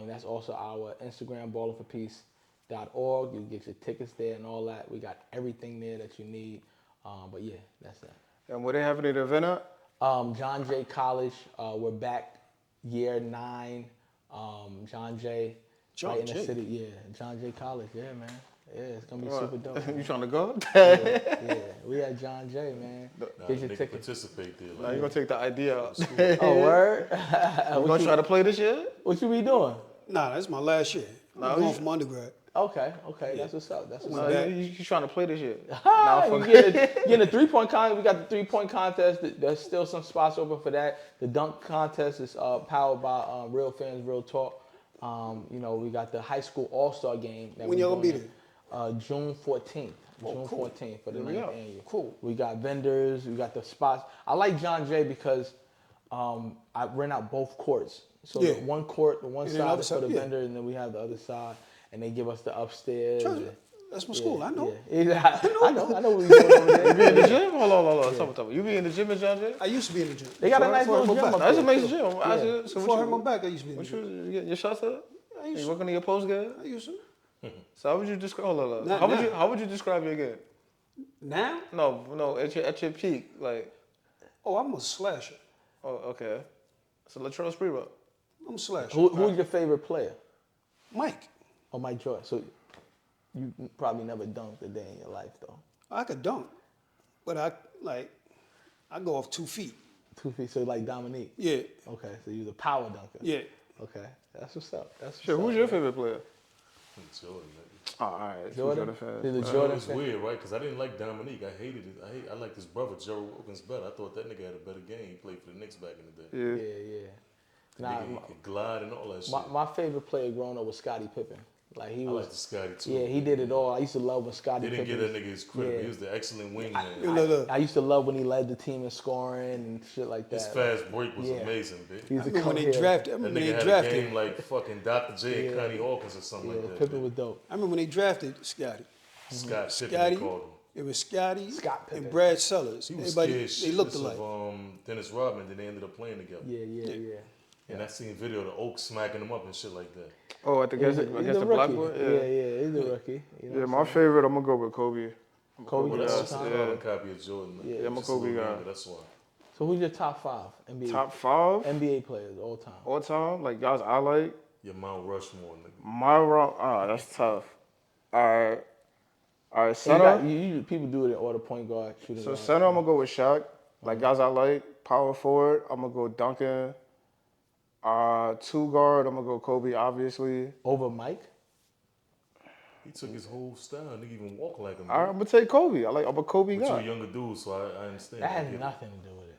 That's also our Instagram, ballinforpeace.org. You get your tickets there and all that. We got everything there that you need. But yeah, that's it. And were they having an event at? John Jay College. We're back year 9. John Jay. John right in Jay? the city. Yeah, John Jay College. Yeah, man. Yeah, it's going to be super dope. You trying to go? Yeah, we at John Jay, man. Get your ticket. Participate there. Now you're going to take the idea out. Oh, word? You going to try to play this year? What you be doing? Nah, that's my last year. I'm going from undergrad. Okay. That's what's up. That's what's No, up. you trying to play this year? You get a 3-point contest. We got the 3-point contest. There's still some spots open for that. The dunk contest is powered by Real Fans, Real Talk. We got the high school all-star game. When y'all gonna be there? June 14th. June cool. 14th for the 9th annual. Cool. We got vendors. We got the spots. I like John Jay because I rent out both courts. So Yeah. the one court, the one And then side other is for the side, yeah. vendor, and then we have the other side, and they give us the upstairs. Trust and- me. That's my school. I know. Yeah. I know what we're doing over there. You be in the gym? Hold on. Tell me. You be in the gym at John Jay? I used to be in the gym. They got a nice Before I little hurt gym my up back. That's a there. nice gym. So Before I hurt my what back, I used to be in the you gym. you getting your shots up? I used You to. working on your post game? I used to. So how would you describe? Hold on. Not How would now. you how would you describe your game? Now? No. At your peak, like. Oh, I'm a slasher. Oh, okay. So Latrell Sprewell. I'm a slasher. Who's your favorite player? Mike. Oh, Mike Jordan. So you probably never dunked a day in your life, though. I could dunk, but I go off 2 feet. 2 feet, so like Dominique. Yeah. Okay, so you're the power dunker. Yeah. Okay, that's what's up. Sure. Who's your favorite player? Jordan, nigga. Oh, all right. Jordan? fan. He's a It Jordan was fan. weird, right? Because I didn't like Dominique. I hated it. I liked his brother, Joe Wilkins, better. I thought that nigga had a better game. He played for the Knicks back in the day. Yeah. Yeah. Nah, Nigga, he could glide and all that shit. my favorite player growing up was Scottie Pippen. Like he I was. like the Scotty too. Yeah, he did it all. I used to love when Scottie They Pippen. didn't give that nigga his credit. Yeah. He was the excellent wingman. Look. I used to love when he led the team in scoring and shit like that. His fast break was Yeah. amazing, bitch. He was I a remember when they come-here. drafted. I That remember nigga when they had a drafted. game like fucking Dr. J and Yeah. Connie Hawkins or something Yeah, like that. Pippen bitch. was dope. I remember when they drafted Scotty. Scott Pippen, they Scotty. called him. It was Scotty Scott Pippen. and Brad Sellers. He was Everybody, scared they looked shitless alike. of Dennis Rodman, then they ended up playing together. Yeah. And I seen video of the Oaks smacking him up and shit like that. Oh, against He's the a black rookie. boy? Yeah, he's a rookie. You know Yeah, what my I'm favorite, I'm going to go with Kobe. Kobe Well, all that's time? just a carbon copy of Jordan. Man. Yeah, I'm a Just a Kobe little guy. younger, that's why. So who's your top 5 NBA Top 5 NBA players all time? all time, like guys I like. Your Mount Rushmore, nigga. My round, that's tough. All right, You center. got, people do it in order: point guard, shooting So guard. center, I'm gonna go with Shaq. Like guys I like. Power forward, I'm gonna go Duncan. 2 guard, I'm gonna go Kobe, obviously. Over Mike. He took his whole style. Nigga even walk like him. All right, I'm gonna take Kobe. I'm a Kobe But you a guy. younger dude, so I understand. That I has get it. nothing to do with it.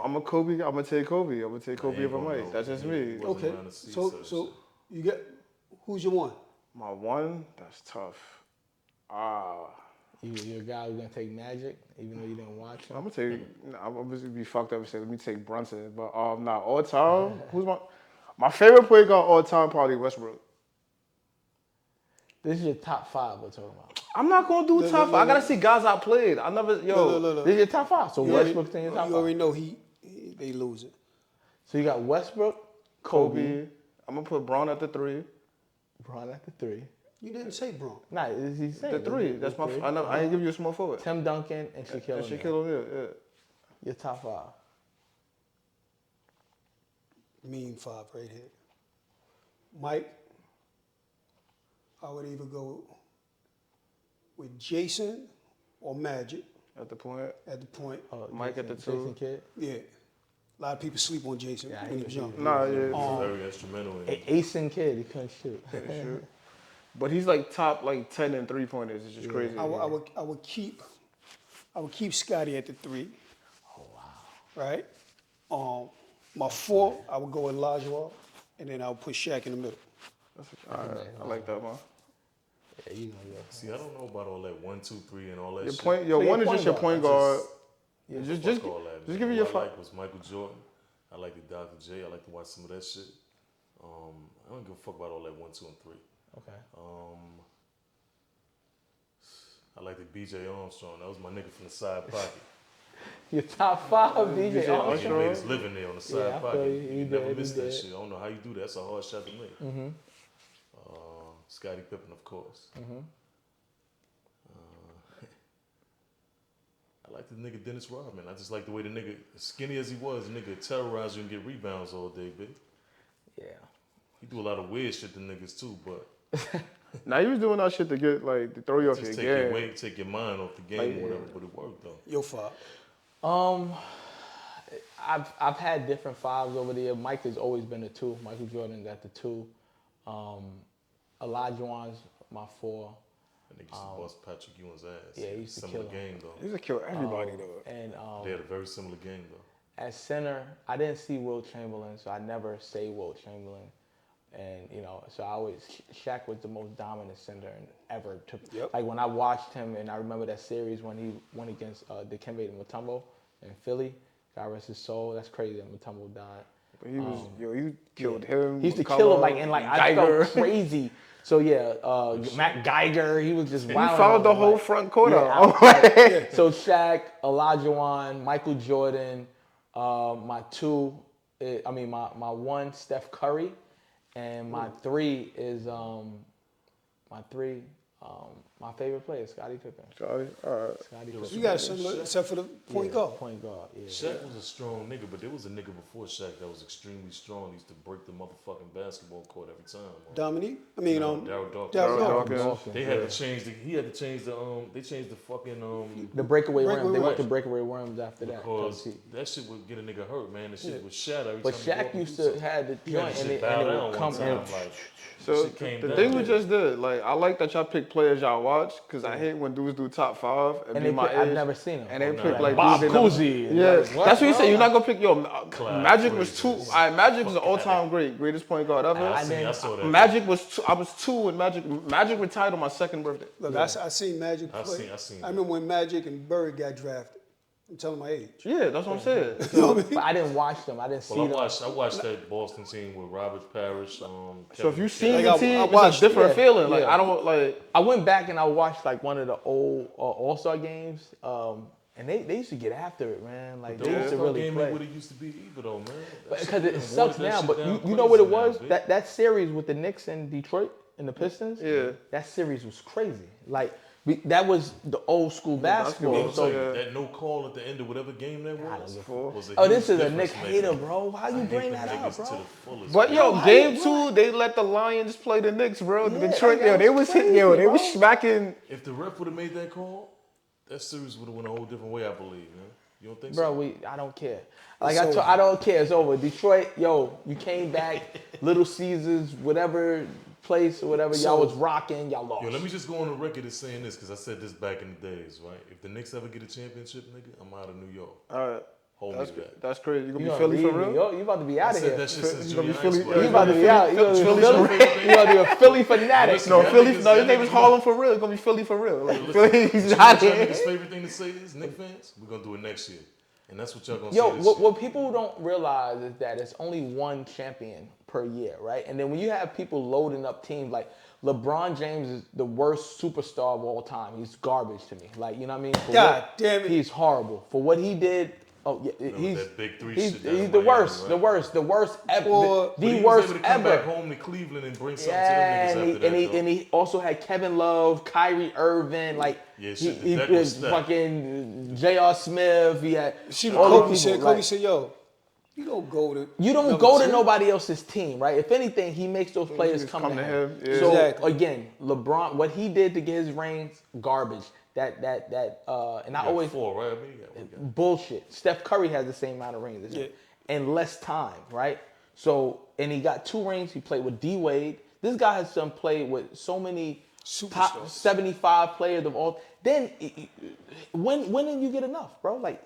I'm a Kobe. I'm gonna take Kobe. I'm gonna take Kobe ain't over gonna Mike. know. That's just He me. wasn't Okay. around to see So shit. you get who's your one? My one, that's tough. You're a guy who's gonna take Magic, even though you didn't watch him. I'm gonna take. I'm gonna be fucked up and say, let me take Brunson. But nah, all time. Who's my favorite player guard all time? Probably Westbrook. This is your top 5 we're talking about. I'm not gonna do Look, top. look, I gotta look. see guys I played. I never. Look. This is your top 5. So You already- Westbrook's in your top You 5. already know they losing. So you got Westbrook, Kobe, Kobe. I'm gonna put Braun at the 3. Bron at the 3. You didn't say Braun. Nah, is he saying The 3. That's my. three. I ain't give you a small forward. Tim Duncan and Shaquille And O'Neal. Shaquille O'Neal. Yeah. Your top 5. Mean 5 right here. Mike. I would either go with Jason or Magic At the point. at the point. Mike at the Jason 2. Kidd. Yeah. A lot of people sleep on Jason Yeah, when he he was was- young. Nah, yeah. Very instrumental in it. Ace Kidd, he couldn't shoot. But he's like top 10 in 3-pointers. It's just crazy. I would keep Scotty at the 3. Oh, wow. Right? My 4, I would go with Olajuwon, and then I would put Shaq in the middle. All right, I like that one. Yeah, you know, yeah. See, I don't know about all that 1, 2, 3 and all that Your shit. point, your So one your is just your point point guard. guard. Fuck Just all that, just man. give me your What I 5. like was Michael Jordan. I like the Dr. J. I like to watch some of that shit. I don't give a fuck about all that 1, 2, and 3. Okay. I like the B.J. Armstrong. That was my nigga from the side pocket. Your top 5, B.J. B.J. Armstrong. Armstrong. He made his living there on the side I pocket. feel you. You never miss that did. shit. I don't know how you do that. That's a hard shot to make. Mm-hmm. Scottie Pippen, of course. Mm-hmm. I like the nigga Dennis Rodman. I just like the way the nigga, as skinny as he was, the nigga terrorize you and get rebounds all day, bitch. Yeah. He do a lot of weird shit to niggas too, but Now he was doing that shit to get like to throw you off your just take game. your weight, take your mind off the game, or whatever. But it worked though. Your fault. I've had different 5s over there. Mike has always been a 2. Michael Jordan's at the 2. Olajuwon's my 4. That nigga used to bust Patrick Ewing's ass. Yeah, he used to similar kill him. game though. He used to kill everybody though. And They had a very similar game though. at center, I didn't see Wilt Chamberlain, so I never say Wilt Chamberlain. And, you know, so I always, Shaq was the most dominant center ever. Yep. Like, when I watched him, and I remember that series when he went against Dikembe Mutombo in Philly. God rest his soul. That's crazy that Mutombo died. But he was, you killed him. He used to McCullough, kill him, like, and, like, I Geiger. felt crazy. So, yeah, Matt Geiger, he was just He wild. fouled the whole front court Yeah, up. So, Shaq, Olajuwon, Michael Jordan, my 2, my 1, Steph Curry. And my 3 is my favorite player, Scottie Pippen. Scottie, all right. Scottie Pippen. You got a similar, except for the point guard. Point guard, yeah. Shaq was a strong nigga, but there was a nigga before Shaq that was extremely strong. He used to break the motherfucking basketball court every time. Dominique? I mean, Darryl Dawkins. Darryl Dawkins. They had to change the. He had to change the. They changed the fucking. The breakaway rim. They Breakaway went to rim. breakaway rims after that. Because that shit would get a nigga hurt, man. The shit would shatter every But time. he Shaq walked used through to something. have the He had joint to and shit it bow down would one come time. in. Like, So shit came the down. thing we just did, like, I like that y'all pick players y'all watch, because I hate when dudes do top 5 and, And be they my pick, I've age. never seen him. And they no, pick like like Bob dudes they never- Cousy. Yeah, Like, what, that's what you bro? say. You're not gonna pick Clyde Magic was Frazier. 2. Magic was an all-time greatest point guard ever. I saw that. Magic was 2. I was 2 when Magic retired on my 2nd birthday. Look, I seen Magic play. I seen I remember when Magic and Bird got drafted. I'm telling my age. Yeah, that's what I'm saying. You know what I mean? But I didn't watch them. I didn't see Well, them. I watched that Boston team with Robert Parrish. So if you seen Like, the I team, watched- it's a different yeah, feeling. Like yeah. I don't like. I went back and I watched like one of the old All-Star games, and they used to get after it, man. Like they used to really game play. ain't what it used to be either, though, man. That Because shit it done sucks watered that now. shit But down you know what it crazy now, was? bitch. That series with the Knicks and Detroit and the Pistons. Yeah. That series was crazy. Like that was the old school basketball. So So that no call at the end of whatever game that was. oh, this is a Knicks Nick hater, bro. How you bring that up, To the bro? fullest, But man. yo, how game you- 2, they let the Lions play the Knicks, bro. Yeah, Detroit, that they was was hitting, they crazy, was bro. smacking. If the ref would have made that call, that series would have went a whole different way, I believe, man. You don't think Bro, so? I don't care. Like I don't care. It's over. Detroit, yo, you came back. Little Caesars, whatever place or whatever y'all was rocking, y'all lost. Yo, let me just go on the record as saying this, because I said this back in the days, right? If the Knicks ever get a championship, nigga, I'm out of New York. All right, Hold me to that. that's crazy. You gonna You be Philly for leave real? New York? You about to be out I of said here. that shit since You gonna be junior high Philly- school. You about to be out. You gonna be Philly- Philly. You about to be a Philly fanatic. Listen, No, y'all Philly. niggas- No, his y'all name is niggas- Harlem for real. It's gonna be Philly for real. Like, Listen, Philly, he's you know out what y'all here. niggas' favorite thing to say is, Knicks fans, we're going to do it next year. And that's what y'all going to Yo, say this what year. people don't realize is that it's only one champion per year, right? And then when you have people loading up teams, like LeBron James is the worst superstar of all time. He's garbage to me. Like, you know what I mean? For God what- damn it. He's horrible. For what he did, he's, that big three he's, shit down he's in the Miami, worst, right? the worst ever, Or- But he the was worst able to come back ever. home to Cleveland and bring something Yeah, to them niggas and after that, though. he also had Kevin Love, Kyrie Irving, like Yeah, he shit, that was was stacked. fucking J.R. Smith. He had See, all Kobe these said, people, like, yo, you don't go to you don't number go to two. nobody else's team, right? If anything, he makes those players just come come to to him. him, yeah. So Exactly. again, LeBron, what he did to get his rings, garbage. And I He got always 4, right? I mean, he got one. bullshit. Steph Curry has the same amount of rings as him, and less time, right? So, and he got 2 rings. He played with D Wade. This guy has played with so many top Superstars. 75 players of all. Then when did you get enough, bro? Like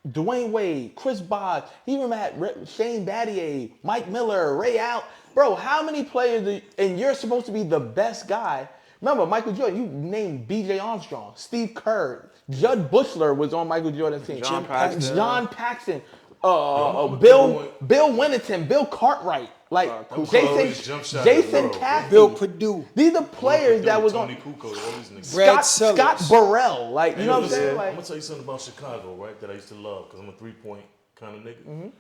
Dwayne Wade, Chris Bosh, he even had Shane Battier, Mike Miller, Ray Allen. Bro, how many players and you're supposed to be the best guy? Remember, Michael Jordan, you named B.J. Armstrong, Steve Kerr, Judd Bushler was on Michael Jordan's team. John Paxson. John Paxson. Bill Winnington, Bill Cartwright, like Jason Cassidy, Bill Perdue. These are players that was Tony on. Kukoc, all these niggas. Brad Scott Sellers. Burrell, like you know what I'm saying? I'm Like, gonna tell you something about Chicago, right? That I used to love because I'm a 3-point kind of nigga.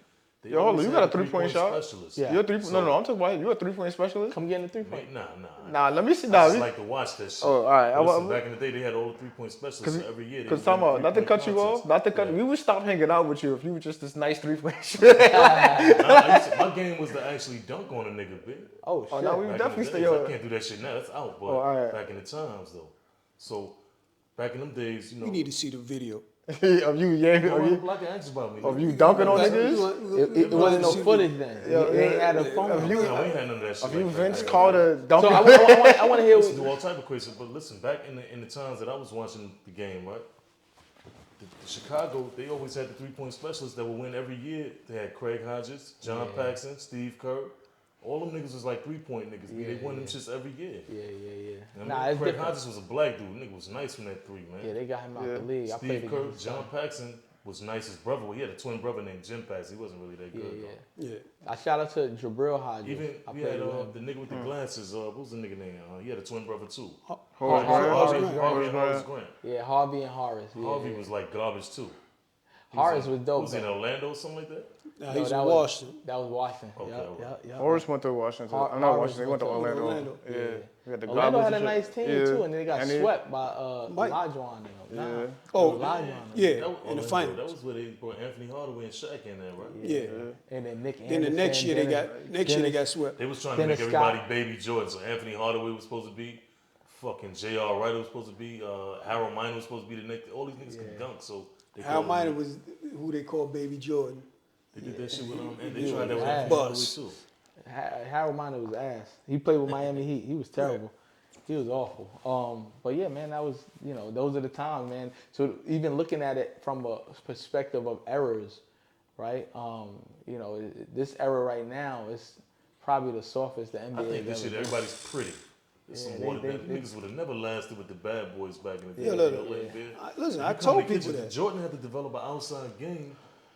Yo, hold on, you got a 3-point shot? Specialist. Yeah. You're a 3. No, I'm talking about you. A 3-point specialist? come get in the 3-point. Nah. Let me see. I just like to watch that shit. Oh, all right. Listen, back in the day, they had all the 3-point specialists. So every year, Because talking about, not to cut you off, we would stop hanging out with you if you were just this nice 3-point shot. My game was to actually dunk on a nigga, bitch. Oh shit! no, we Back definitely in the stay days, on. I can't do that shit now. That's out. But all right. back in the times, though. So back in them days, you know. You need to see the video. of you, Like an anxious about me. of you dunking on niggas. It wasn't no footage then. They ain't had a phone. Of you, No, we ain't had none of that shit. of you, like Vince that. Carter So dunking. I want to hear. Listen to all type of crazy. But listen, back in the times that I was watching the game, right? The Chicago, they always had the 3-point specialists that would win every year. They had Craig Hodges, John Paxson, Steve Kerr. All them niggas was like 3-point niggas. They won them shits every year. Yeah. I Nah, mean, it's Craig different. Hodges was a black dude. Nigga was nice from that 3, man. Yeah, they got him out the league. I played Steve Kerr, against John Paxson was nice. His brother, well, he had a twin brother named Jim Paxson. He wasn't really that good. Yeah. Yeah. I shout out to Jabril Hodges. Even I we played had with him. the nigga with the glasses. What was the nigga name? He had a twin brother too. Horace Harvey Grant. Grant. Yeah, Harvey and Horace. Yeah, Harvey yeah. was like garbage too. Horace was dope. Was in though. Orlando or something like that? Nah, No, he was in that was- Washington. That was Washington. Okay, Yep. Horace went to Washington. I'm not Horace Washington. He went to went to Orlando. Orlando. Yeah. We had the Orlando goggles had a and nice shit. team Yeah. too, and they got And swept by Mike. Lajuan. Nah. Yeah. Oh, Lajuan. yeah, That was in the Orlando. finals. That was where they brought Anthony Hardaway and Shaq in there, right? Yeah. And then Nick Then the Anderson, next year they Dennis- got swept. They was trying to Dennis make Scott. everybody baby Jordan. So Anthony Hardaway was supposed to be, fucking J.R. Wright was supposed to be, Harold Miner was supposed to be the next. All these niggas could dunk, so they Al called Miner him- was who they called Baby Jordan. They did that shit with him, and they Yeah. tried that with Yeah. Anthony Hardaway Buzz. too. Harold Miner was ass. He played with Miami Heat. He was terrible. He was awful. But yeah, man, that was, those are the times, man. So even looking at it from a perspective of errors, right? This era right now is probably the softest the NBA I think has this ever shit, been. everybody's pretty. There's some water that niggas would have never lasted with the bad boys back in the day. Yeah, look, listen, I You come told in the people kitchen, that. Jordan had to develop an outside game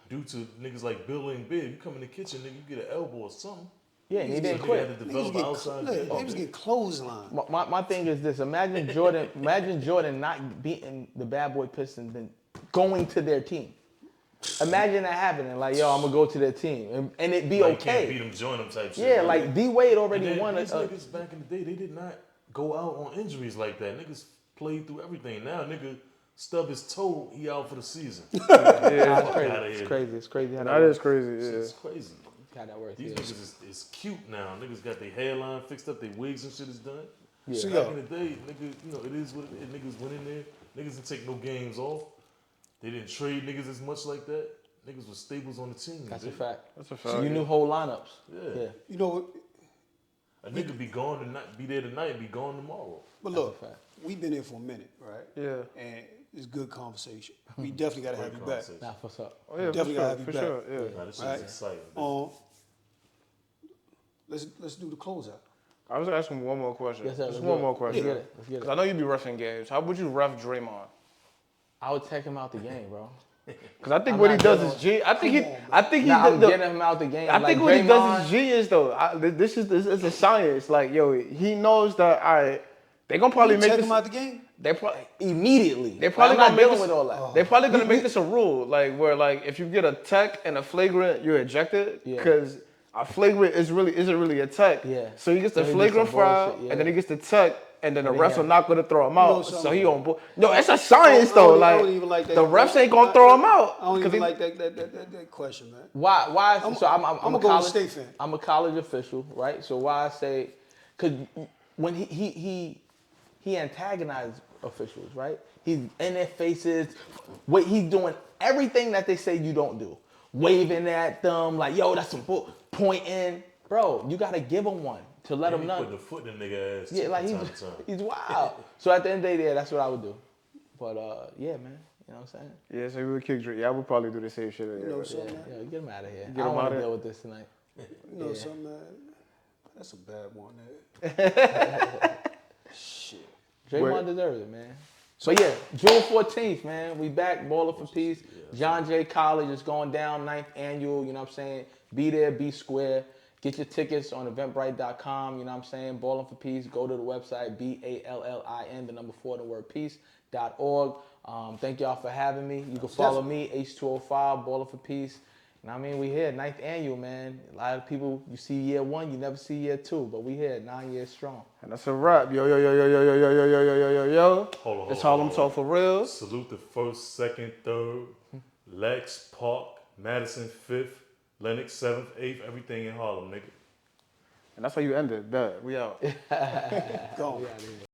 due to niggas like Bill and Big. You come in the kitchen, nigga, you get an elbow or something. Yeah, and he didn't So nigga quit. had to Niggas develop an outside get, game. look, they was getting clotheslined. My thing is this: imagine Jordan not beating the bad boy Pistons and going to their team. Imagine that happening. Like, yo, I'm gonna go to their team and it be Like, can't beat okay. them, join them type shit. Yeah, right? like D Wade And already then won. these niggas back in the day, they did not go out on injuries like that. Niggas played through everything. Now, nigga stub his toe, he out for the season. It's Fuck crazy. outta It's here. crazy. It's crazy how That is crazy. Yeah. It's crazy. how that works. These Yeah. niggas is cute now. Niggas got their hairline fixed up, their wigs and shit is done. Yeah. So, Back yo, in the day, nigga, it is what it is. Niggas went in there. Niggas didn't take no games off. They didn't trade niggas as much like that. Niggas was staples on the team. That's bitch. a fact. That's a So fact. you knew whole lineups. Yeah. you know what? A nigga be gone tonight, be there tonight, and be gone tomorrow. But That's look, a fact. we've been here for a minute, right? Yeah. And it's good conversation. We definitely got to have you back. Conversation. Nah, what's up? Oh, yeah, Definitely for gotta sure. have you For back. sure. Yeah. Nah, this shit Right. is exciting. bitch. Let's do the closeout. I was asking one more question. Yes, sir. Just Let's one do it. more Let's question. get it. Let's get 'Cause it. I know you be reffing games. How would you ref Draymond? I would take him out the game, bro. Because I think I'm what he not does dealing is genius. I think he. Come on, I think he. Nah, I'm the- getting him out the game. I think what he does Draymond- is genius, though. This is a science. Like, yo, he knows that. All right, they gonna probably You make take this. him out the game? They probably. immediately. They probably I'm not gonna make dealing this, with all that. They're probably gonna make this a rule, like where like if you get a tech and a flagrant, you're ejected Yeah. because a flagrant isn't really a tech. Yeah. So he gets the So he did flagrant some foul, bullshit, yeah. and then he gets the tech, and then the And then refs he are not gonna throw him know out. something? So he on board. No, it's a science I though. don't Like even like that. the refs ain't gonna throw him out. I don't 'cause even he- like that question, man. Why? I'm a Golden college, State fan. I'm a college official, right? So why I say, because when he antagonized officials, right? He's in their faces. He's doing everything that they say you don't do. Waving at them like, yo, that's some pointing. Bro, you gotta give him one to let him He know. put the foot in the nigga ass. Yeah, like time to time. he's wild. So at the end of the day, that's what I would do. But yeah, man, you know what I'm saying? Yeah, so we would kick Drake. Yeah, I would probably do the same shit. You know something, man? Yeah, get him out of here. I him don't want outta to here. deal with this tonight. You know Yeah. something, man? That's a bad one, man. Shit. Draymond deserves it, man. But yeah, June 14th, man, we back, Ballin for Peace. John Jay College is going down, 9th annual, you know what I'm saying? Be there, be square. Get your tickets on eventbrite.com, you know what I'm saying? Ballin for Peace, go to the website, BALLIN, the number 4, the word peace.org. Thank y'all for having me. You can follow me, H205, Ballin for Peace. And I mean, we here, 9th annual, man. A lot of people, you see year 1, you never see year 2, but we here, 9 years strong. And that's a wrap. Yo, yo, yo, yo, yo, yo, yo, yo, yo, yo, yo, yo, yo. Hold on, It's Harlem Talk for real. Salute the 1st, 2nd, 3rd, Lex, Park, Madison 5th, Lenox 7th, 8th, everything in Harlem, nigga. And that's how you end it. Bet. We out. Go. We out here.